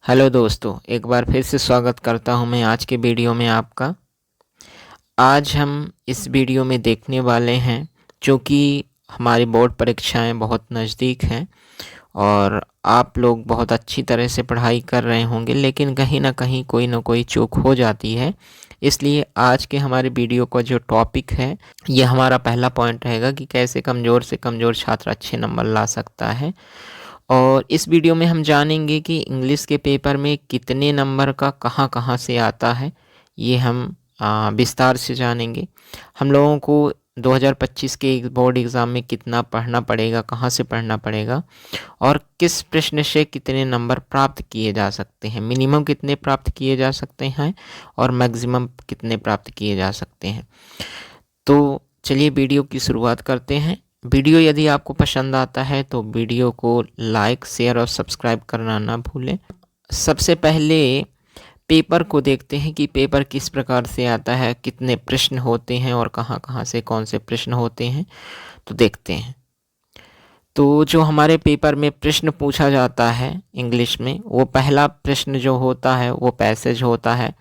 Hello दोस्तों, एक बार फिर से स्वागत करता हूं मैं आज के वीडियो में आपका। आज हम इस वीडियो में देखने वाले हैं, चूँकि हमारी बोर्ड परीक्षाएं बहुत नज़दीक हैं और आप लोग बहुत अच्छी तरह से पढ़ाई कर रहे होंगे, लेकिन कहीं ना कहीं कोई ना कोई चूक हो जाती है। इसलिए आज के हमारे वीडियो का जो टॉपिक है, ये हमारा पहला पॉइंट रहेगा कि कैसे कमज़ोर से कमज़ोर छात्र अच्छे नंबर ला सकता है। और इस वीडियो में हम जानेंगे कि इंग्लिश के पेपर में कितने नंबर का कहाँ कहाँ से आता है। ये हम विस्तार से जानेंगे। हम लोगों को 2025 के बोर्ड एग्ज़ाम में कितना पढ़ना पड़ेगा, कहाँ से पढ़ना पड़ेगा और किस प्रश्न से कितने नंबर प्राप्त किए जा सकते हैं, मिनिमम कितने प्राप्त किए जा सकते हैं और मैक्सिमम कितने प्राप्त किए जा सकते हैं। तो चलिए वीडियो की शुरुआत करते हैं। वीडियो यदि आपको पसंद आता है तो वीडियो को लाइक, शेयर और सब्सक्राइब करना ना भूलें। सबसे पहले पेपर को देखते हैं कि पेपर किस प्रकार से आता है, कितने प्रश्न होते हैं और कहाँ कहाँ से कौन से प्रश्न होते हैं, तो देखते हैं। तो जो हमारे पेपर में प्रश्न पूछा जाता है इंग्लिश में, वो पहला प्रश्न जो होता है वो पैसेज होता है।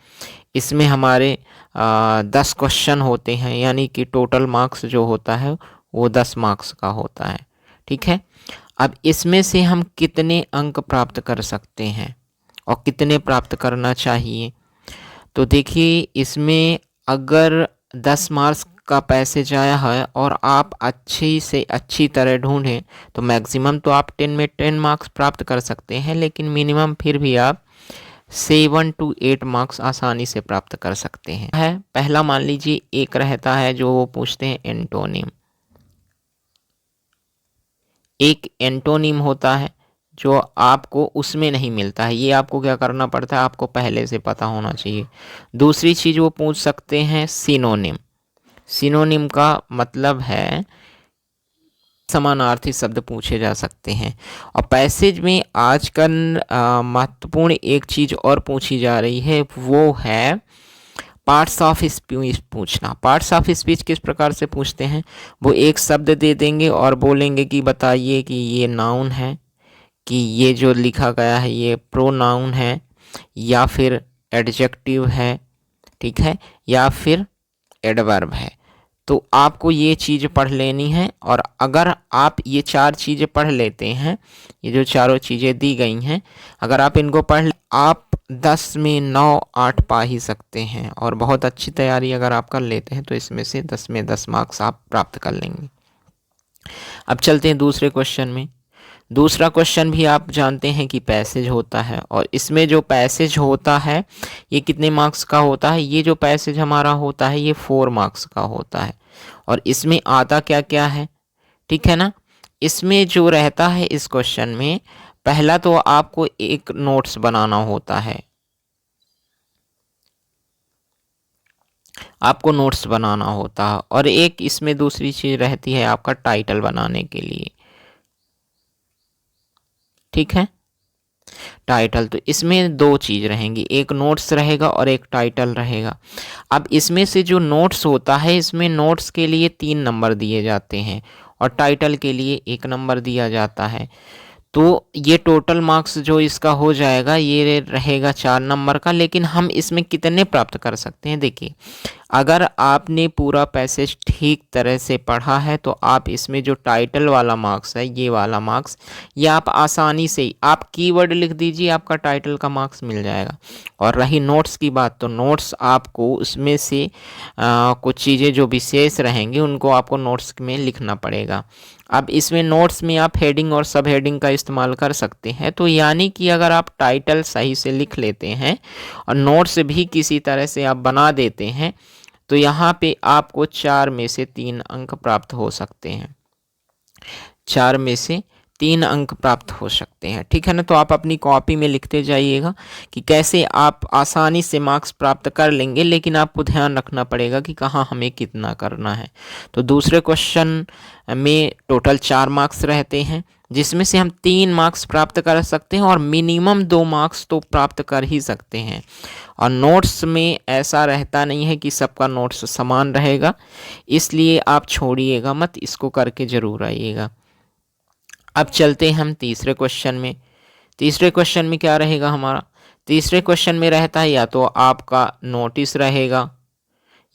इसमें हमारे 10 क्वेश्चन होते हैं, यानी कि टोटल मार्क्स जो होता है वो 10 मार्क्स का होता है। ठीक है। अब इसमें से हम कितने अंक प्राप्त कर सकते हैं और कितने प्राप्त करना चाहिए, तो देखिए इसमें अगर 10 मार्क्स का पैसेज आया है और आप अच्छी से अच्छी तरह ढूंढें तो मैक्सिमम तो आप 10 में 10 मार्क्स प्राप्त कर सकते हैं, लेकिन मिनिमम फिर भी आप 7 to 8 मार्क्स आसानी से प्राप्त कर सकते हैं। पहला मान लीजिए एक रहता है जो वो पूछते हैं एंटोनिम। एक एंटोनिम होता है जो आपको उसमें नहीं मिलता है, ये आपको क्या करना पड़ता है, आपको पहले से पता होना चाहिए। दूसरी चीज़ वो पूछ सकते हैं सिनोनिम। सिनोनिम का मतलब है समानार्थी शब्द पूछे जा सकते हैं। और पैसेज में आजकल महत्वपूर्ण एक चीज़ और पूछी जा रही है, वो है पार्ट्स ऑफ स्पीच पूछना। पार्ट्स ऑफ स्पीच किस प्रकार से पूछते हैं, वो एक शब्द दे देंगे और बोलेंगे कि बताइए कि ये नाउन है, कि ये जो लिखा गया है ये प्रोनाउन है या फिर एडजेक्टिव है, ठीक है, या फिर एडवर्ब है। तो आपको ये चीज़ पढ़ लेनी है, और अगर आप ये 4 चीज़ें पढ़ लेते हैं, ये जो चारों चीज़ें दी गई हैं, अगर आप इनको पढ़ आप 10 में 9, 8 पा ही सकते हैं। और बहुत अच्छी तैयारी अगर आप कर लेते हैं तो इसमें से 10 में 10 मार्क्स आप प्राप्त कर लेंगे। अब चलते हैं दूसरे क्वेश्चन में। दूसरा क्वेश्चन भी आप जानते हैं कि पैसेज होता है, और इसमें जो पैसेज होता है ये कितने मार्क्स का होता है। ये जो पैसेज हमारा होता है ये 4 मार्क्स का होता है। और इसमें आता क्या क्या है, ठीक है ना। इसमें जो रहता है इस क्वेश्चन में, पहला तो आपको एक नोट्स बनाना होता है, आपको नोट्स बनाना होता है। और एक इसमें दूसरी चीज़ रहती है आपका टाइटल बनाने के लिए, ठीक है। टाइटल, तो इसमें 2 चीज़ रहेंगी, एक नोट्स रहेगा और एक टाइटल रहेगा। अब इसमें से जो नोट्स होता है, इसमें नोट्स के लिए 3 नंबर दिए जाते हैं और टाइटल के लिए 1 नंबर दिया जाता है। तो ये टोटल मार्क्स जो इसका हो जाएगा ये रहेगा 4 नंबर का। लेकिन हम इसमें कितने प्राप्त कर सकते हैं, देखिए अगर आपने पूरा पैसेज ठीक तरह से पढ़ा है तो आप इसमें जो टाइटल वाला मार्क्स है, ये वाला मार्क्स, ये आप आसानी से आप कीवर्ड लिख दीजिए, आपका टाइटल का मार्क्स मिल जाएगा। और रही नोट्स की बात, तो नोट्स आपको उसमें से कुछ चीज़ें जो विशेष रहेंगी उनको आपको नोट्स में लिखना पड़ेगा। अब इसमें नोट्स में आप हेडिंग और सब हेडिंग का इस्तेमाल कर सकते हैं। तो यानी कि अगर आप टाइटल सही से लिख लेते हैं और नोट्स भी किसी तरह से आप बना देते हैं, तो यहाँ पे आपको 4 में से 3 अंक प्राप्त हो सकते हैं। 4 में से 3 अंक प्राप्त हो सकते हैं, ठीक है ना। तो आप अपनी कॉपी में लिखते जाइएगा कि कैसे आप आसानी से मार्क्स प्राप्त कर लेंगे, लेकिन आपको ध्यान रखना पड़ेगा कि कहाँ हमें कितना करना है। तो दूसरे क्वेश्चन में टोटल 4 मार्क्स रहते हैं, जिसमें से हम 3 मार्क्स प्राप्त कर सकते हैं और मिनिमम 2 मार्क्स तो प्राप्त कर ही सकते हैं। और नोट्स में ऐसा रहता नहीं है कि सबका नोट्स समान रहेगा, इसलिए आप छोड़िएगा मत, इसको करके ज़रूर आइएगा। अब चलते हैं हम तीसरे क्वेश्चन में। तीसरे क्वेश्चन में क्या रहेगा हमारा, तीसरे क्वेश्चन में रहता है या तो आपका नोटिस रहेगा,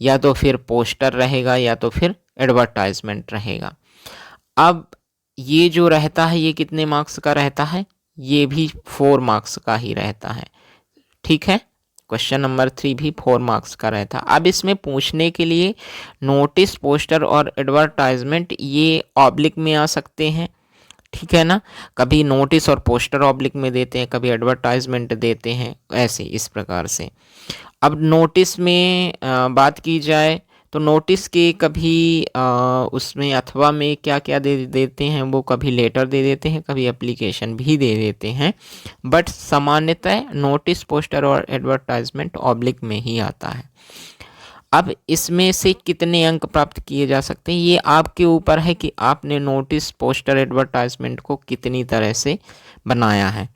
या तो फिर पोस्टर रहेगा, या तो फिर एडवर्टाइजमेंट रहेगा। अब ये जो रहता है ये कितने मार्क्स का रहता है? ये भी 4 मार्क्स का ही रहता है। ठीक है, क्वेश्चन नंबर 3 भी 4 मार्क्स का रहता है। अब इसमें पूछने के लिए नोटिस, पोस्टर और एडवर्टाइजमेंट ये ऑब्लिक में आ सकते हैं। ठीक है ना, कभी नोटिस और पोस्टर ऑब्लिक में देते हैं, कभी एडवर्टाइजमेंट देते हैं, ऐसे इस प्रकार से। अब नोटिस में बात की जाए तो नोटिस के कभी उसमें अथवा में क्या क्या दे देते हैं, वो कभी लेटर दे देते हैं, कभी एप्लीकेशन भी दे देते हैं, बट सामान्यतः नोटिस, पोस्टर और एडवर्टाइजमेंट ऑब्लिक में ही आता है। अब इसमें से कितने अंक प्राप्त किए जा सकते हैं, ये आपके ऊपर है कि आपने नोटिस, पोस्टर, एडवर्टाइजमेंट को कितनी तरह से बनाया है।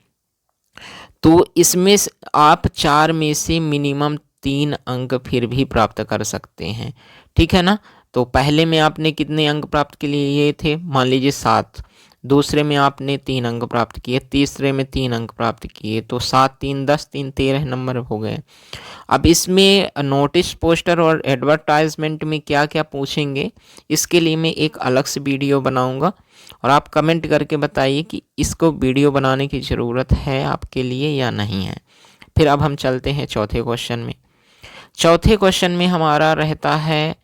तो इसमें आप 4 में से मिनिमम 3 अंक फिर भी प्राप्त कर सकते हैं। ठीक है ना, तो पहले में आपने कितने अंक प्राप्त के लिए ये थे, मान लीजिए 7, दूसरे में आपने 3 अंक प्राप्त किए, तीसरे में 3 अंक प्राप्त किए, तो 7 3 10 3 13 नंबर हो गए। अब इसमें नोटिस, पोस्टर और एडवर्टाइजमेंट में क्या क्या पूछेंगे, इसके लिए मैं एक अलग से वीडियो बनाऊंगा और आप कमेंट करके बताइए कि इसको वीडियो बनाने की ज़रूरत है आपके लिए या नहीं है। फिर अब हम चलते हैं चौथे क्वेश्चन में। चौथे क्वेश्चन में हमारा रहता है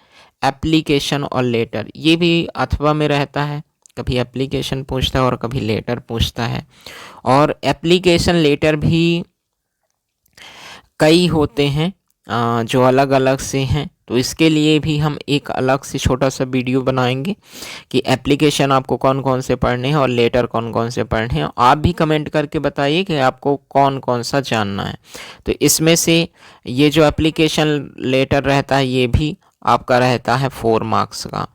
एप्लीकेशन और लेटर। ये भी अथवा में रहता है, कभी एप्लीकेशन पूछता है और कभी लेटर पूछता है। और एप्लीकेशन, लेटर भी कई होते हैं जो अलग अलग से हैं, तो इसके लिए भी हम एक अलग से छोटा सा वीडियो बनाएंगे कि एप्लीकेशन आपको कौन कौन से पढ़ने हैं और लेटर कौन कौन से पढ़ने हैं। आप भी कमेंट करके बताइए कि आपको कौन कौन सा जानना है। तो इसमें से ये जो एप्लीकेशन लेटर रहता है ये भी आपका रहता है 4 मार्क्स का,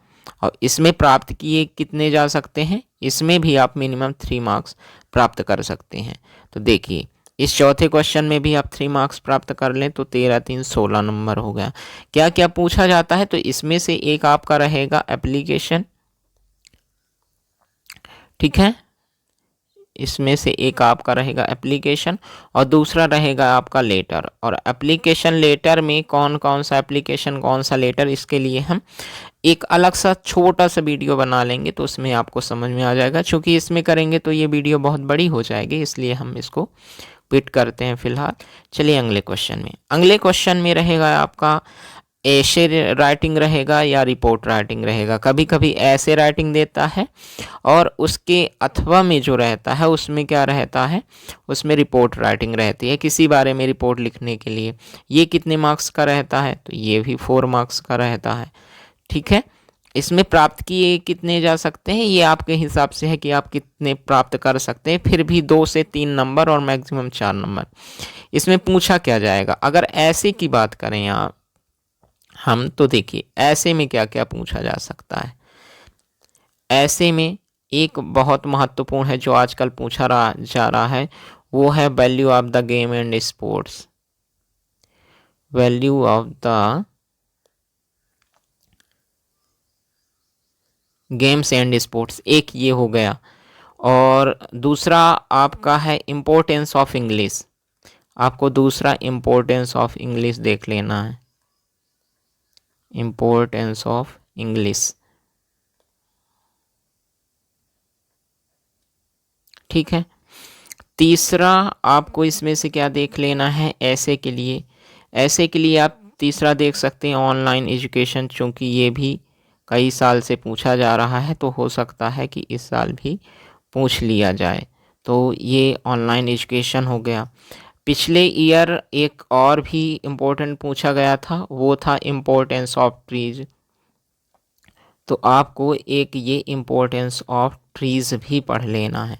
और इसमें प्राप्त किए कितने जा सकते हैं, इसमें भी आप मिनिमम 3 मार्क्स प्राप्त कर सकते हैं। तो देखिए इस चौथे क्वेश्चन में भी आप 3 मार्क्स प्राप्त कर लें तो 13 3 16 नंबर हो गया। क्या क्या पूछा जाता है, तो इसमें से एक आपका रहेगा एप्लीकेशन। ठीक है, इसमें से एक आपका रहेगा एप्लीकेशन और दूसरा रहेगा आपका लेटर। और एप्लीकेशन, लेटर में कौन कौन सा एप्लीकेशन, कौन सा लेटर, इसके लिए हम एक अलग सा छोटा सा वीडियो बना लेंगे, तो उसमें आपको समझ में आ जाएगा। क्योंकि इसमें करेंगे तो ये वीडियो बहुत बड़ी हो जाएगी, इसलिए हम इसको क्विट करते हैं फिलहाल। चलिए अगले क्वेश्चन में। अगले क्वेश्चन में रहेगा आपका ऐसे राइटिंग रहेगा या रिपोर्ट राइटिंग रहेगा। कभी कभी ऐसे राइटिंग देता है और उसके अथवा में जो रहता है उसमें क्या रहता है, उसमें रिपोर्ट राइटिंग रहती है किसी बारे में रिपोर्ट लिखने के लिए। ये कितने मार्क्स का रहता है, तो ये भी 4 मार्क्स का रहता है। ठीक है, इसमें प्राप्त किए कितने जा सकते हैं, ये आपके हिसाब से है कि आप कितने प्राप्त कर सकते हैं, फिर भी 2 से 3 नंबर और मैक्सिमम 4 नंबर। इसमें पूछा क्या जाएगा, अगर ऐसे की बात करें आप हम, तो देखिए ऐसे में क्या क्या पूछा जा सकता है। ऐसे में एक बहुत महत्वपूर्ण है जो आजकल पूछा जा रहा है, वो है value of the game and sports. Value of the games and sports, एक ये हो गया। और दूसरा आपका है इम्पोर्टेंस ऑफ इंग्लिश। आपको दूसरा इम्पोर्टेंस ऑफ इंग्लिश देख लेना है, इम्पोर्टेंस ऑफ इंग्लिश। ठीक है, तीसरा आपको इसमें से क्या देख लेना है, ऐसे के लिए। ऐसे के लिए आप तीसरा देख सकते हैं ऑनलाइन एजुकेशन, चूँकि ये भी कई साल से पूछा जा रहा है, तो हो सकता है कि इस साल भी पूछ लिया जाए। तो ये ऑनलाइन एजुकेशन हो गया। पिछले ईयर एक और भी इम्पोर्टेंट पूछा गया था, वो था इम्पोर्टेंस ऑफ ट्रीज। तो आपको एक ये इम्पोर्टेंस ऑफ ट्रीज भी पढ़ लेना है।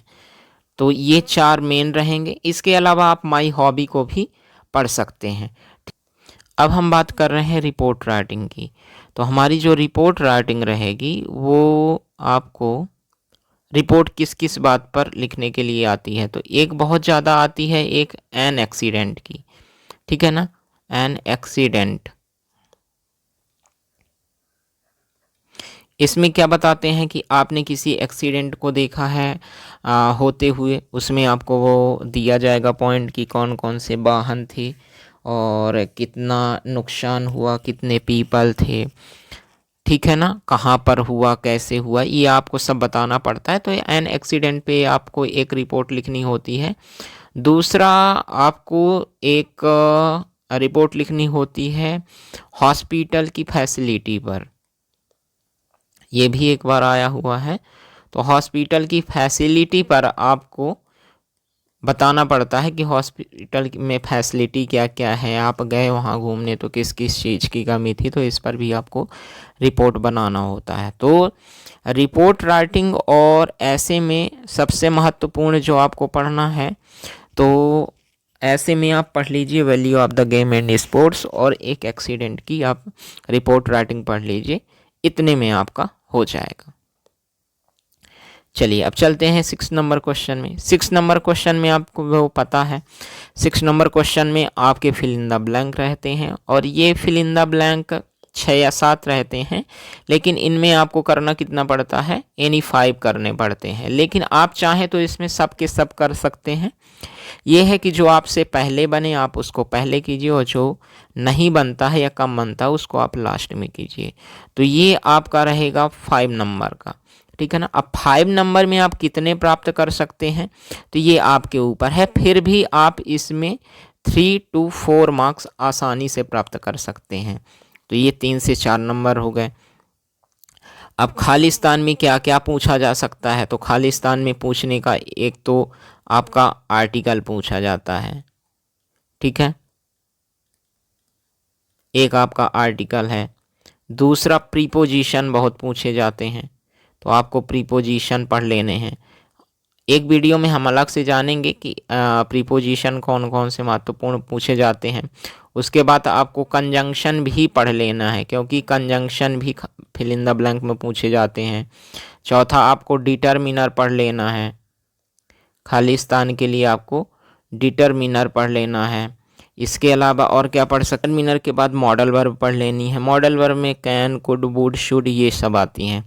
तो ये 4 मेन रहेंगे। इसके अलावा आप माई हॉबी को भी पढ़ सकते हैं। अब हम बात कर रहे हैं रिपोर्ट राइटिंग की। तो हमारी जो रिपोर्ट राइटिंग रहेगी वो आपको रिपोर्ट किस किस बात पर लिखने के लिए आती है, तो एक बहुत ज़्यादा आती है, एक एन एक्सीडेंट की। ठीक है ना, एन एक्सीडेंट, इसमें क्या बताते हैं कि आपने किसी एक्सीडेंट को देखा है होते हुए, उसमें आपको वो दिया जाएगा पॉइंट कि कौन कौन से वाहन थे और कितना नुकसान हुआ, कितने पीपल थे, ठीक है ना, कहाँ पर हुआ, कैसे हुआ, ये आपको सब बताना पड़ता है। तो एन एक्सीडेंट पे आपको एक रिपोर्ट लिखनी होती है। दूसरा, आपको एक रिपोर्ट लिखनी होती है हॉस्पिटल की फैसिलिटी पर। ये भी एक बार आया हुआ है। तो हॉस्पिटल की फैसिलिटी पर आपको बताना पड़ता है कि हॉस्पिटल में फैसिलिटी क्या क्या है, आप गए वहाँ घूमने तो किस किस चीज़ की कमी थी, तो इस पर भी आपको रिपोर्ट बनाना होता है। तो रिपोर्ट राइटिंग और ऐसे में सबसे महत्वपूर्ण जो आपको पढ़ना है, तो ऐसे में आप पढ़ लीजिए value of the game and sports और एक एक्सीडेंट की आप रिपोर्ट राइटिंग पढ़ लीजिए, इतने में आपका हो जाएगा। चलिए अब चलते हैं 6 नंबर क्वेश्चन में। 6 नंबर क्वेश्चन में आपको वो पता है, 6 नंबर क्वेश्चन में आपके फिल इन द ब्लैंक रहते हैं और ये फिल इन द ब्लैंक 6 या 7 रहते हैं, लेकिन इनमें आपको करना कितना पड़ता है, एनी 5 करने पड़ते हैं। लेकिन आप चाहें तो इसमें सब के सब कर सकते हैं। ये है कि जो आपसे पहले बने आप उसको पहले कीजिए और जो नहीं बनता है या कम बनता है उसको आप लास्ट में कीजिए। तो ये आपका रहेगा 5 नंबर का, ठीक है ना। अब 5 नंबर में आप कितने प्राप्त कर सकते हैं तो ये आपके ऊपर है, फिर भी आप इसमें 3 to 4 मार्क्स आसानी से प्राप्त कर सकते हैं। तो ये 3 से 4 नंबर हो गए। अब खालिस्तान में क्या क्या पूछा जा सकता है, तो खालिस्तान में पूछने का एक तो आपका आर्टिकल पूछा जाता है, ठीक है, एक आपका आर्टिकल है। दूसरा प्रीपोजिशन बहुत पूछे जाते हैं, तो आपको प्रीपोजिशन पढ़ लेने हैं। एक वीडियो में हम अलग से जानेंगे कि प्रीपोजिशन कौन कौन से महत्वपूर्ण पूछे जाते हैं। उसके बाद आपको कंजंक्शन भी पढ़ लेना है, क्योंकि कंजंक्शन भी फिल इन द ब्लैंक में पूछे जाते हैं। चौथा, आपको डिटरमिनर पढ़ लेना है, खालिस्तान के लिए आपको डिटरमिनर पढ़ लेना है। इसके अलावा और क्या पढ़ सकते, डिटरमिनर के बाद मॉडल वर्ब पढ़ लेनी है। मॉडल वर्ब में कैन, कुड, वुड, शुड ये सब आती हैं।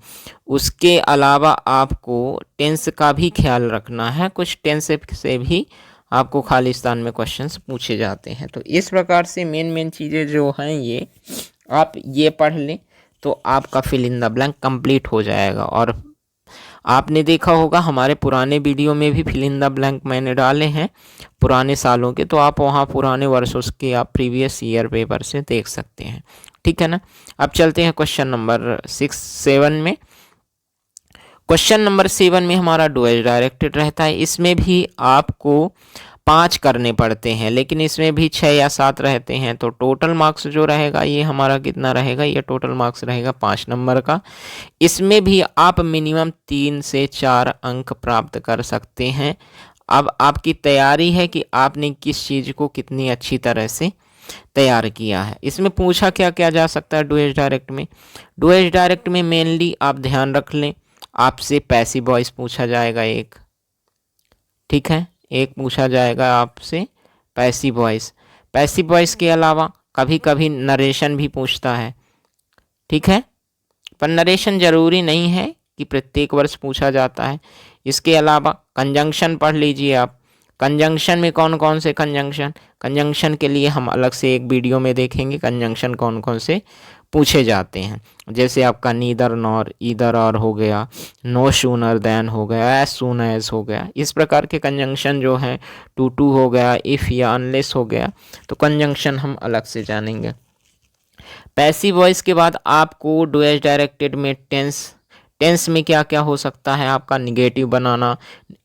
उसके अलावा आपको टेंस का भी ख्याल रखना है, कुछ टेंस से भी आपको खालिस्तान में क्वेश्चंस पूछे जाते हैं। तो इस प्रकार से मेन चीज़ें जो हैं ये आप ये पढ़ लें तो आपका fill in the blank complete हो जाएगा। और आपने देखा होगा हमारे पुराने वीडियो में भी फिल इन द ब्लैंक मैंने डाले हैं पुराने सालों के, तो आप वहाँ पुराने वर्षों के आप प्रीवियस ईयर पेपर से देख सकते हैं, ठीक है ना। अब चलते हैं क्वेश्चन नंबर 7 में। क्वेश्चन नंबर 7 में हमारा डू एज डायरेक्टेड रहता है। इसमें भी आपको 5 करने पड़ते हैं, लेकिन इसमें भी 6 या 7 रहते हैं। तो टोटल मार्क्स जो रहेगा ये हमारा कितना रहेगा, ये टोटल मार्क्स रहेगा 5 नंबर का। इसमें भी आप मिनिमम 3 से 4 अंक प्राप्त कर सकते हैं। अब आपकी तैयारी है कि आपने किस चीज़ को कितनी अच्छी तरह से तैयार किया है। इसमें पूछा क्या क्या जा सकता है डू एज डायरेक्ट में। डू एज डायरेक्ट में मेनली आप ध्यान रख लें, आपसे पैसिव वॉइस पूछा जाएगा एक, ठीक है, एक पूछा जाएगा आपसे पैसिव वॉइस। पैसिव वॉइस के अलावा कभी कभी नरेशन भी पूछता है, ठीक है, पर नरेशन ज़रूरी नहीं है कि प्रत्येक वर्ष पूछा जाता है। इसके अलावा कंजंक्शन पढ़ लीजिए आप। कंजंक्शन में कौन कौन से कंजंक्शन के लिए हम अलग से एक वीडियो में देखेंगे कंजंक्शन कौन कौन से पूछे जाते हैं। जैसे आपका नीदर नॉर, ईदर और हो गया, नो सूनर देन हो गया, एज सून एज हो गया। इस प्रकार के कंजंक्शन जो हैं, टू हो गया, इफ़ या अनलेस हो गया, तो कंजंक्शन हम अलग से जानेंगे। पैसिव वॉइस के बाद आपको डू एज डायरेक्टेड में टेंस में क्या क्या हो सकता है, आपका निगेटिव बनाना,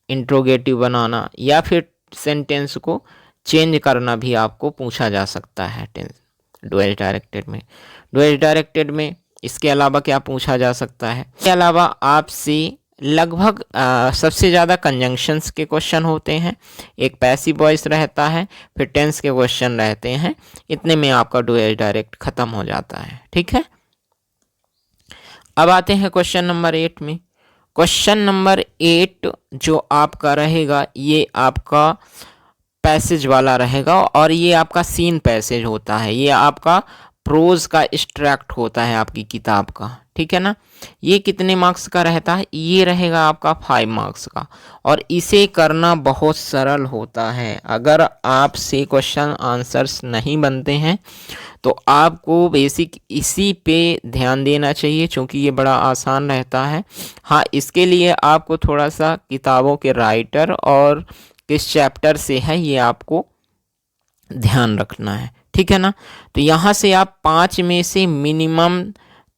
इंट्रोगेटिव बनाना या फिर सेंटेंस को चेंज करना भी आपको पूछा जा सकता है टेंस डू एज डायरेक्टेड में। डू एज डायरेक्टेड में इसके अलावा क्या पूछा जा सकता है, इसके अलावा आपसे लगभग सबसे ज़्यादा कंजंक्शंस के क्वेश्चन होते हैं, एक पैसिव वॉइस रहता है, फिर टेंस के क्वेश्चन रहते हैं। इतने में आपका डू एज डायरेक्ट ख़त्म हो जाता है, ठीक है। अब आते हैं क्वेश्चन नंबर 8 में। क्वेश्चन नंबर 8 जो आपका रहेगा ये आपका पैसेज वाला रहेगा और ये आपका सीन पैसेज होता है। ये आपका प्रोज का एक्सट्रैक्ट होता है आपकी किताब का, ठीक है ना। ये कितने मार्क्स का रहता है, ये रहेगा आपका 5 मार्क्स का। और इसे करना बहुत सरल होता है। अगर आपसे क्वेश्चन आंसर्स नहीं बनते हैं तो आपको बेसिक इसी पे ध्यान देना चाहिए, क्योंकि ये बड़ा आसान रहता है। हाँ, इसके लिए आपको थोड़ा सा किताबों के राइटर और किस चैप्टर से है ये आपको ध्यान रखना है, ठीक है ना। तो यहाँ से आप 5 में से मिनिमम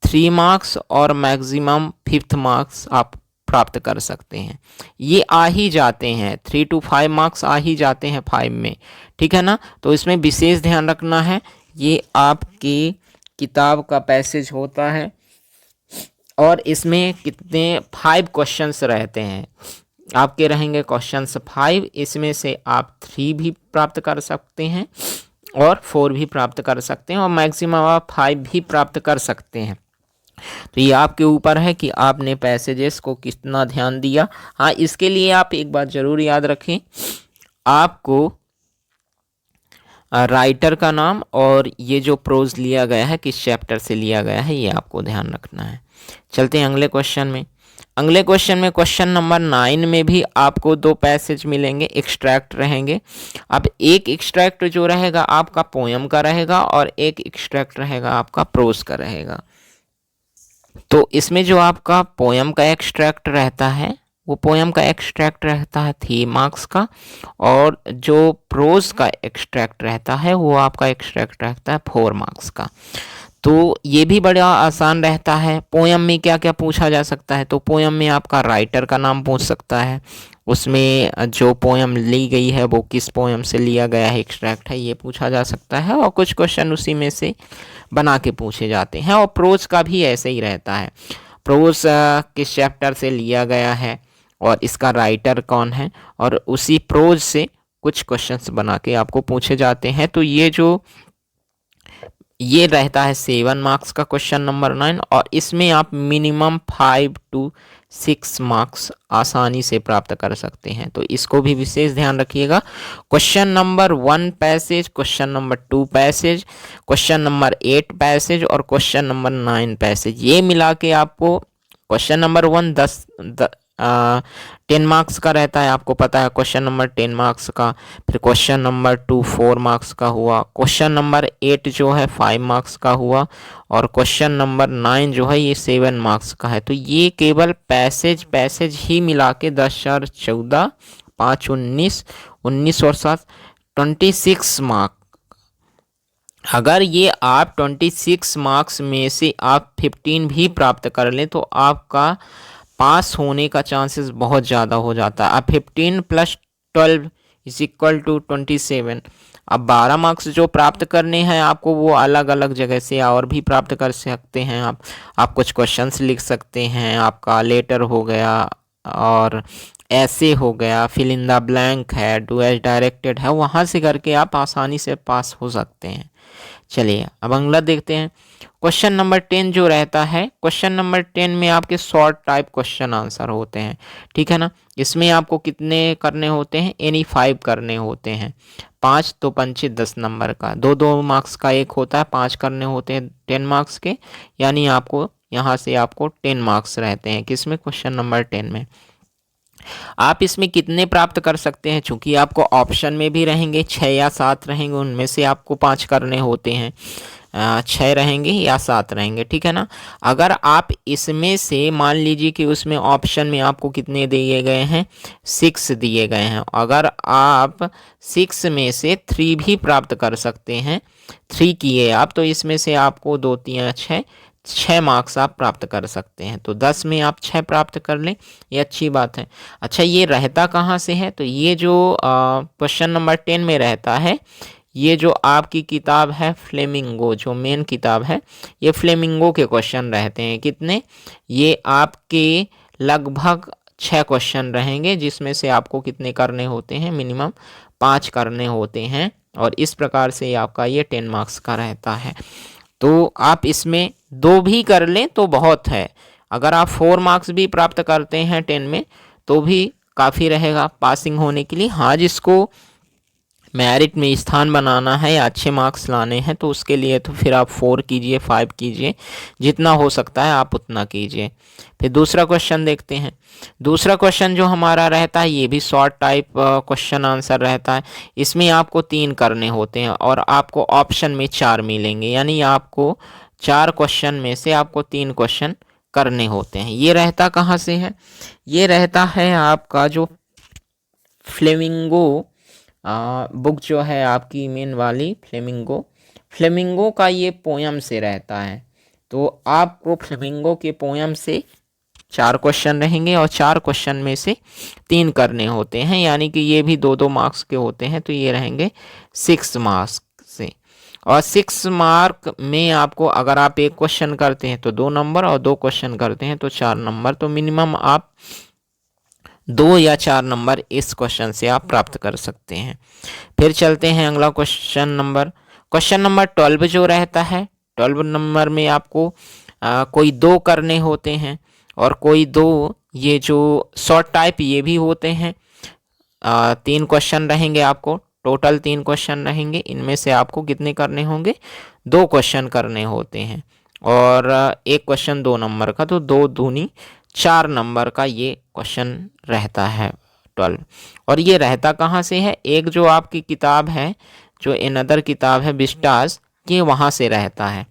3 मार्क्स और मैक्सिमम 5th मार्क्स आप प्राप्त कर सकते हैं। ये आ ही जाते हैं, 3 to 5 मार्क्स आ ही जाते हैं 5 में, ठीक है ना। तो इसमें विशेष ध्यान रखना है। ये आपकी किताब का पैसेज होता है और इसमें कितने 5 क्वेश्चंस रहते हैं आपके, रहेंगे क्वेश्चंस 5। इसमें से आप 3 भी प्राप्त कर सकते हैं और 4 भी प्राप्त कर सकते हैं और मैक्सिमम आप 5 भी प्राप्त कर सकते हैं। तो ये आपके ऊपर है कि आपने पैसेजेस को कितना ध्यान दिया। हाँ, इसके लिए आप एक बात ज़रूर याद रखें, आपको राइटर का नाम और ये जो प्रोज लिया गया है किस चैप्टर से लिया गया है ये आपको ध्यान रखना है। चलते हैं अगले क्वेश्चन में। अगले क्वेश्चन में क्वेश्चन नंबर 9 में भी आपको 2 पैसेज मिलेंगे, एक्सट्रैक्ट रहेंगे। अब एक एक्सट्रैक्ट जो रहेगा आपका पोयम का रहेगा और एक एक्सट्रैक्ट रहेगा आपका प्रोज का रहेगा। तो इसमें जो आपका पोयम का एक्सट्रैक्ट रहता है वो पोयम का एक्सट्रैक्ट रहता है 3 मार्क्स का, और जो प्रोज का एक्सट्रैक्ट रहता है वो आपका एक्सट्रैक्ट रहता है 4 मार्क्स का। तो ये भी बड़ा आसान रहता है। पोयम में क्या क्या पूछा जा सकता है, तो पोयम में आपका राइटर का नाम पूछ सकता है, उसमें जो पोयम ली गई है वो किस पोयम से लिया गया है, एक्सट्रैक्ट है, ये पूछा जा सकता है। और कुछ क्वेश्चन उसी में से बना के पूछे जाते हैं। और प्रोज का भी ऐसे ही रहता है, प्रोज किस चैप्टर से लिया गया है और इसका राइटर कौन है, और उसी प्रोज से कुछ क्वेश्चंस बना के आपको पूछे जाते हैं। तो ये रहता है 7 मार्क्स का क्वेश्चन नंबर 9, और इसमें आप मिनिमम 5 to 6 मार्क्स आसानी से प्राप्त कर सकते हैं। तो इसको भी विशेष ध्यान रखिएगा। Question number 1 passage, question number 2 passage, question number 8 passage और क्वेश्चन नंबर 9 पैसेज, ये मिला के आपको क्वेश्चन नंबर 1 10 मार्क्स का रहता है, आपको पता है। क्वेश्चन नंबर 10 मार्क्स का, फिर क्वेश्चन नंबर 2 4 मार्क्स का हुआ, क्वेश्चन नंबर 8 जो है 5 मार्क्स का हुआ, और क्वेश्चन नंबर 9 जो है ये 7 मार्क्स का है। तो ये केवल पैसेज ही मिला के 10 4 14 5 19 19 और 7 26 मार्क्स। अगर ये आप 26 मार्क्स में से आप 15 भी प्राप्त कर लें तो आपका पास होने का चांसेस बहुत ज़्यादा हो जाता है। अब 15 + 12 = 27। अब 12 मार्क्स जो प्राप्त करने हैं आपको वो अलग अलग जगह से और भी प्राप्त कर सकते हैं। आप कुछ क्वेश्चंस लिख सकते हैं, आपका लेटर हो गया और ऐसे हो गया, फिल इन द ब्लैंक है, डू एज डायरेक्टेड है, वहाँ से करके आप आसानी से पास हो सकते हैं। चलिए अब अगला देखते हैं। क्वेश्चन नंबर 10 जो रहता है, क्वेश्चन नंबर 10 में आपके शॉर्ट टाइप क्वेश्चन आंसर होते हैं, ठीक है ना। इसमें आपको कितने करने होते हैं, एनी 5 करने होते हैं। 5 तो 5 10 नंबर का, 2 मार्क्स का एक होता है, 5 करने होते हैं 10 मार्क्स के, यानी आपको यहाँ से आपको 10 मार्क्स रहते हैं किसमें, क्वेश्चन नंबर 10 में। आप इसमें कितने प्राप्त कर सकते हैं, चूंकि आपको ऑप्शन में भी रहेंगे 6 या 7 रहेंगे, उनमें से आपको 5 करने होते हैं, 6 रहेंगे या 7 रहेंगे, ठीक है ना। अगर आप इसमें से मान लीजिए कि उसमें ऑप्शन में आपको कितने दिए गए हैं, 6 दिए गए हैं, अगर आप 6 में से 3 भी प्राप्त कर सकते हैं, 3 किए आप, तो इसमें से आपको 2 3 6 मार्क्स आप प्राप्त कर सकते हैं। तो 10 में आप 6 प्राप्त कर लें, ये अच्छी बात है। अच्छा, ये रहता कहाँ से है, तो ये जो क्वेश्चन नंबर 10 में रहता है, ये जो आपकी किताब है फ्लेमिंगो, जो मेन किताब है, ये फ्लेमिंगो के क्वेश्चन रहते हैं। कितने, ये आपके लगभग 6 क्वेश्चन रहेंगे, जिसमें से आपको कितने करने होते हैं, मिनिमम 5 करने होते हैं, और इस प्रकार से आपका ये 10 मार्क्स का रहता है। तो आप इसमें 2 भी कर लें तो बहुत है। अगर आप 4 मार्क्स भी प्राप्त करते हैं 10 में तो भी काफ़ी रहेगा पासिंग होने के लिए। हाँ, जिसको मेरिट में स्थान बनाना है या अच्छे मार्क्स लाने हैं तो उसके लिए तो फिर आप 4 कीजिए, 5 कीजिए, जितना हो सकता है आप उतना कीजिए। फिर दूसरा क्वेश्चन देखते हैं। दूसरा क्वेश्चन जो हमारा रहता है ये भी शॉर्ट टाइप क्वेश्चन आंसर रहता है। इसमें आपको 3 करने होते हैं और आपको ऑप्शन में 4 मिलेंगे, यानी आपको 4 क्वेश्चन में से आपको 3 क्वेश्चन करने होते हैं। ये रहता कहाँ से है? ये रहता है आपका जो फ्लेमिंगो बुक जो है आपकी मेन वाली फ्लेमिंगो का ये पोयम से रहता है। तो आपको फ्लेमिंगो के पोयम से 4 क्वेश्चन रहेंगे और 4 क्वेश्चन में से 3 करने होते हैं, यानी कि ये भी 2-2 मार्क्स के होते हैं, तो ये रहेंगे 6 मार्क्स से। और 6 मार्क में आपको अगर आप एक क्वेश्चन करते हैं तो 2 नंबर और 2 क्वेश्चन करते हैं तो 4 नंबर, तो मिनिमम आप 2 या 4 नंबर इस क्वेश्चन से आप प्राप्त कर सकते हैं। फिर चलते हैं अगला क्वेश्चन नंबर 12 जो रहता है। 12 नंबर में आपको कोई 2 करने होते हैं और कोई 2 ये जो शॉर्ट टाइप ये भी होते हैं। 3 क्वेश्चन रहेंगे, आपको टोटल 3 क्वेश्चन रहेंगे। इनमें से आपको कितने करने होंगे? 2 क्वेश्चन करने होते हैं और एक क्वेश्चन 2 नंबर का, तो 2 दूनी 4 नंबर का ये क्वेश्चन रहता है 12। और ये रहता कहाँ से है? एक जो आपकी किताब है, जो अनदर किताब है विस्टास, ये वहाँ से रहता है,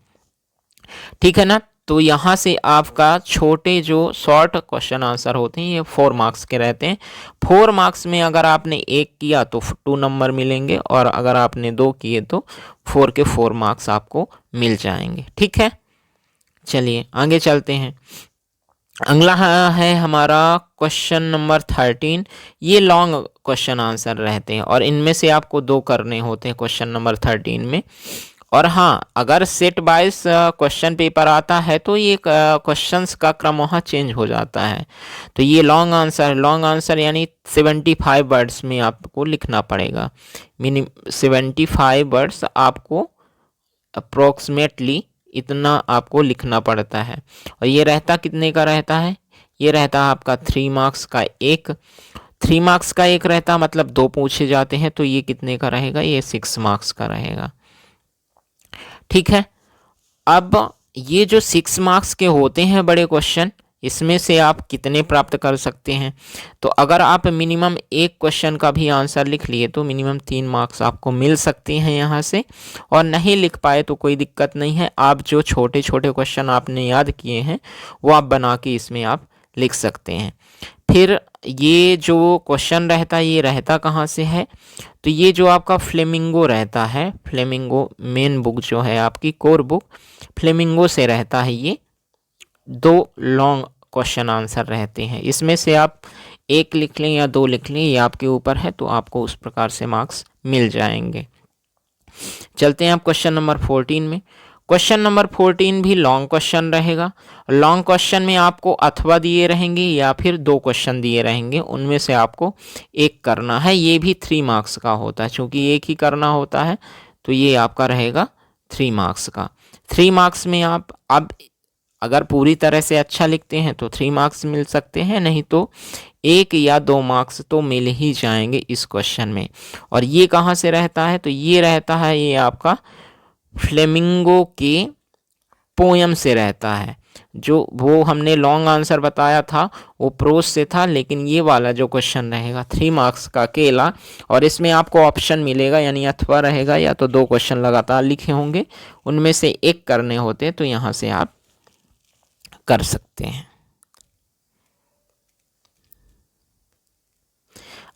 ठीक है ना। तो यहाँ से आपका छोटे जो शॉर्ट क्वेश्चन आंसर होते हैं ये 4 मार्क्स के रहते हैं। 4 मार्क्स में अगर आपने 1 किया तो 2 नंबर मिलेंगे और अगर आपने 2 किए तो 4 के 4 मार्क्स आपको मिल जाएंगे, ठीक है। चलिए आगे चलते हैं। अगला है हमारा क्वेश्चन नंबर 13। ये लॉन्ग क्वेश्चन आंसर रहते हैं और इनमें से आपको 2 करने होते हैं क्वेश्चन नंबर 13 में। और हाँ, अगर सेट वाइज क्वेश्चन पेपर आता है तो ये क्वेश्चंस का क्रम वहाँ चेंज हो जाता है। तो ये लॉन्ग आंसर यानी 75 वर्ड्स में आपको लिखना पड़ेगा। 75 वर्ड्स आपको अप्रोक्सीमेटली इतना आपको लिखना पड़ता है। और ये रहता कितने का रहता है? ये रहता है आपका 3 मार्क्स का एक। 3 मार्क्स का एक रहता मतलब 2 पूछे जाते हैं, तो ये कितने का रहेगा? ये 6 मार्क्स का रहेगा, ठीक है। अब ये जो 6 मार्क्स के होते हैं बड़े क्वेश्चन, इसमें से आप कितने प्राप्त कर सकते हैं? तो अगर आप मिनिमम एक क्वेश्चन का भी आंसर लिख लिए तो मिनिमम 3 मार्क्स आपको मिल सकते हैं यहाँ से। और नहीं लिख पाए तो कोई दिक्कत नहीं है, आप जो छोटे छोटे क्वेश्चन आपने याद किए हैं वो आप बना के इसमें आप लिख सकते हैं। फिर ये जो क्वेश्चन रहता है ये रहता कहाँ से है? तो ये जो आपका फ्लेमिंगो रहता है, फ्लेमिंगो मेन बुक जो है आपकी कोर बुक, फ्लेमिंगो से रहता है। ये 2 लॉन्ग क्वेश्चन आंसर रहते हैं, इसमें से आप 1 लिख लें या 2 लिख लें, ये आपके ऊपर है, तो आपको उस प्रकार से मार्क्स मिल जाएंगे। चलते हैं आप क्वेश्चन नंबर 14 में। क्वेश्चन नंबर 14 भी लॉन्ग क्वेश्चन रहेगा। लॉन्ग क्वेश्चन में आपको अथवा दिए रहेंगे या फिर 2 क्वेश्चन दिए रहेंगे, उनमें से आपको एक करना है। ये भी 3 मार्क्स का होता है, चूँकि एक ही करना होता है तो ये आपका रहेगा 3 मार्क्स का। 3 मार्क्स में आप अब अगर पूरी तरह से अच्छा लिखते हैं तो 3 मार्क्स मिल सकते हैं, नहीं तो 1 या 2 मार्क्स तो मिल ही जाएंगे इस क्वेश्चन में। और ये कहाँ से रहता है? तो ये रहता है ये आपका फ्लेमिंगो के पोयम से रहता है। जो वो हमने लॉन्ग आंसर बताया था वो प्रोज से था, लेकिन ये वाला जो क्वेश्चन रहेगा 3 मार्क्स का अकेला, और इसमें आपको ऑप्शन मिलेगा, यानी अथवा रहेगा या तो 2 क्वेश्चन लगातार लिखे होंगे, उनमें से एक करने होते, तो यहाँ से आप कर सकते हैं।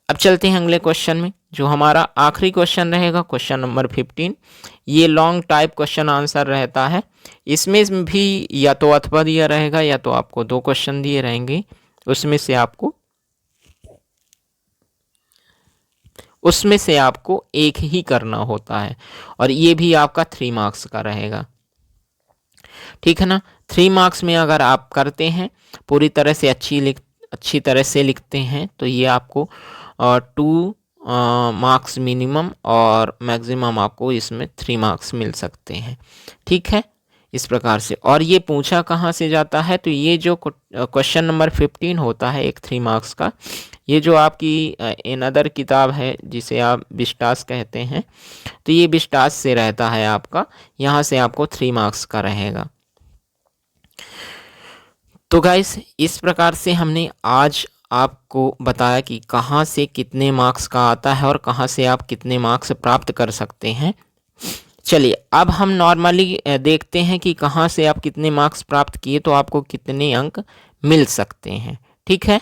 अब चलते हैं अगले क्वेश्चन में, जो हमारा आखिरी क्वेश्चन रहेगा, क्वेश्चन नंबर 15। ये लॉन्ग टाइप क्वेश्चन आंसर रहता है। इसमें भी या तो अथवा दिया रहेगा या तो आपको 2 क्वेश्चन दिए रहेंगे, उसमें से आपको एक ही करना होता है, और ये भी आपका 3 मार्क्स का रहेगा, ठीक है ना। 3 मार्क्स में अगर आप करते हैं पूरी तरह से अच्छी तरह से लिखते हैं तो ये आपको 2 मार्क्स मिनिमम और मैक्सिमम आपको इसमें 3 मार्क्स मिल सकते हैं, ठीक है। इस प्रकार से। और ये पूछा कहाँ से जाता है, तो ये जो क्वेश्चन नंबर 15 होता है एक 3 मार्क्स का, ये जो आपकी अनदर किताब है जिसे आप विस्टास कहते हैं, तो ये विस्टास से रहता है आपका, यहाँ से आपको 3 मार्क्स का रहेगा। तो गाइस इस प्रकार से हमने आज आपको बताया कि कहाँ से कितने मार्क्स का आता है और कहाँ से आप कितने मार्क्स प्राप्त कर सकते हैं। चलिए अब हम नॉर्मली देखते हैं कि कहाँ से आप कितने मार्क्स प्राप्त किए तो आपको कितने अंक मिल सकते हैं। ठीक है,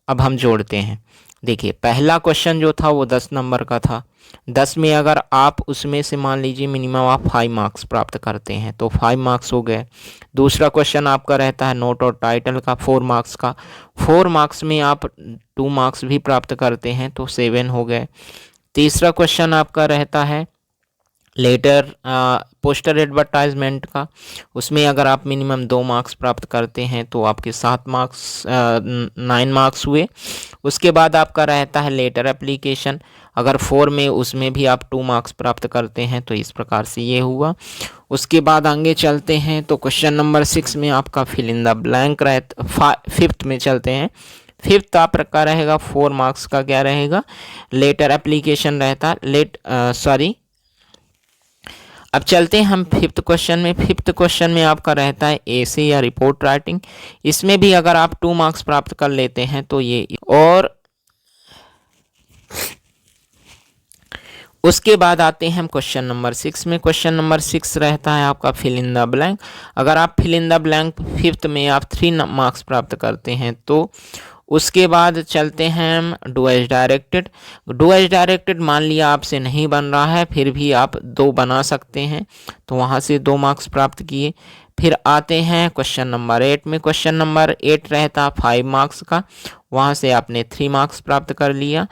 अब हम जोड़ते हैं। देखिए पहला क्वेश्चन जो था वो 10 नंबर का था। 10 में अगर आप उसमें से मान लीजिए मिनिमम आप 5 मार्क्स प्राप्त करते हैं तो 5 मार्क्स हो गए। दूसरा क्वेश्चन आपका रहता है नोट और टाइटल का 4 मार्क्स का। 4 मार्क्स में आप 2 मार्क्स भी प्राप्त करते हैं तो 7 हो गए। तीसरा क्वेश्चन आपका रहता है लेटर पोस्टर एडवर्टाइजमेंट का। उसमें अगर आप मिनिमम 2 मार्क्स प्राप्त करते हैं तो आपके 9 मार्क्स हुए। उसके बाद आपका रहता है लेटर एप्लीकेशन, अगर 4 में उसमें भी आप 2 मार्क्स प्राप्त करते हैं तो इस प्रकार से ये हुआ। उसके बाद आगे चलते हैं तो क्वेश्चन नंबर 6 में आपका फिल इन द ब्लैंक रहता। 5th में चलते हैं। 5th आपका रहेगा 4 मार्क्स का क्या रहेगा, लेटर एप्लीकेशन रहता। अब चलते हैं हम 5th क्वेश्चन में। 5th क्वेश्चन में आपका रहता है एसे या रिपोर्ट राइटिंग। इसमें भी अगर आप 2 मार्क्स प्राप्त कर लेते हैं तो ये, और उसके बाद आते हैं हम क्वेश्चन नंबर 6 में। क्वेश्चन नंबर 6 रहता है आपका फिल इन द ब्लैंक। अगर आप fill in the blank 5th में आप 3 मार्क्स प्राप्त करते हैं तो उसके बाद चलते हैं हम do as directed. Do as directed मान लिया आपसे नहीं बन रहा है, फिर भी आप 2 बना सकते हैं तो वहाँ से 2 मार्क्स प्राप्त किए। फिर आते हैं क्वेश्चन नंबर 8 में। क्वेश्चन नंबर 8 रहता 5 मार्क्स का, वहाँ से आपने 3 मार्क्स प्राप्त कर लिया।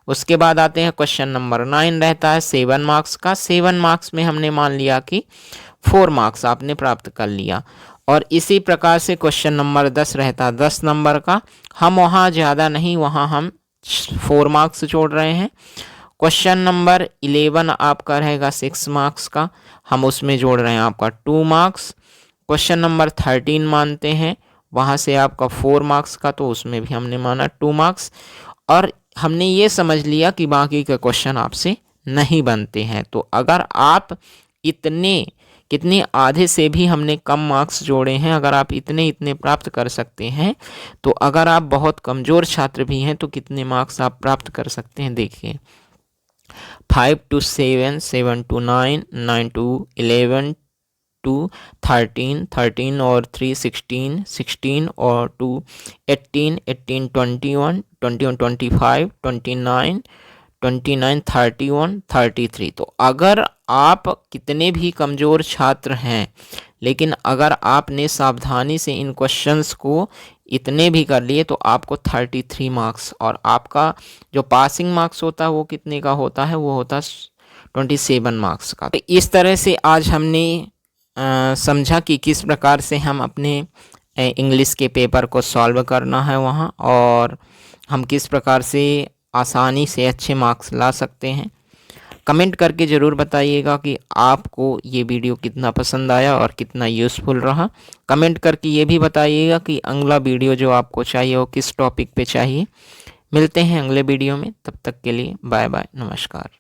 उसके बाद आते हैं क्वेश्चन नंबर 9 रहता है 7 मार्क्स का। 7 मार्क्स में हमने मान लिया कि 4 मार्क्स आपने प्राप्त कर लिया। और इसी प्रकार से क्वेश्चन नंबर 10 रहता है 10 नंबर का। हम वहाँ ज़्यादा नहीं, वहाँ हम 4 मार्क्स जोड़ रहे हैं। क्वेश्चन नंबर 11 आपका रहेगा 6 मार्क्स का, हम उसमें जोड़ रहे हैं आपका 2 मार्क्स। क्वेश्चन नंबर 13 मानते हैं, वहाँ से आपका 4 मार्क्स का, तो उसमें भी हमने माना 2 मार्क्स। और हमने ये समझ लिया कि बाकी के क्वेश्चन आपसे नहीं बनते हैं। तो अगर आप कितने आधे से भी हमने कम मार्क्स जोड़े हैं, अगर आप इतने प्राप्त कर सकते हैं तो अगर आप बहुत कमज़ोर छात्र भी हैं तो कितने मार्क्स आप प्राप्त कर सकते हैं। देखिए 5 to 7, 7 to 9, 9 to 11 to 13, 13 और 3 16, 16 और 2 18, 18 21, 21 25, 29, 29 31, 33। तो अगर आप कितने भी कमज़ोर छात्र हैं लेकिन अगर आपने सावधानी से इन क्वेश्चंस को इतने भी कर लिए तो आपको 33 मार्क्स, और आपका जो पासिंग मार्क्स होता है वो कितने का होता है, वो होता 27 मार्क्स का। तो इस तरह से आज हमने समझा कि किस प्रकार से हम अपने इंग्लिश के पेपर को सॉल्व करना है वहाँ, और हम किस प्रकार से आसानी से अच्छे मार्क्स ला सकते हैं। कमेंट करके ज़रूर बताइएगा कि आपको ये वीडियो कितना पसंद आया और कितना यूज़फुल रहा। कमेंट करके ये भी बताइएगा कि अगला वीडियो जो आपको चाहिए वो किस टॉपिक पे चाहिए। मिलते हैं अगले वीडियो में, तब तक के लिए बाय बाय, नमस्कार।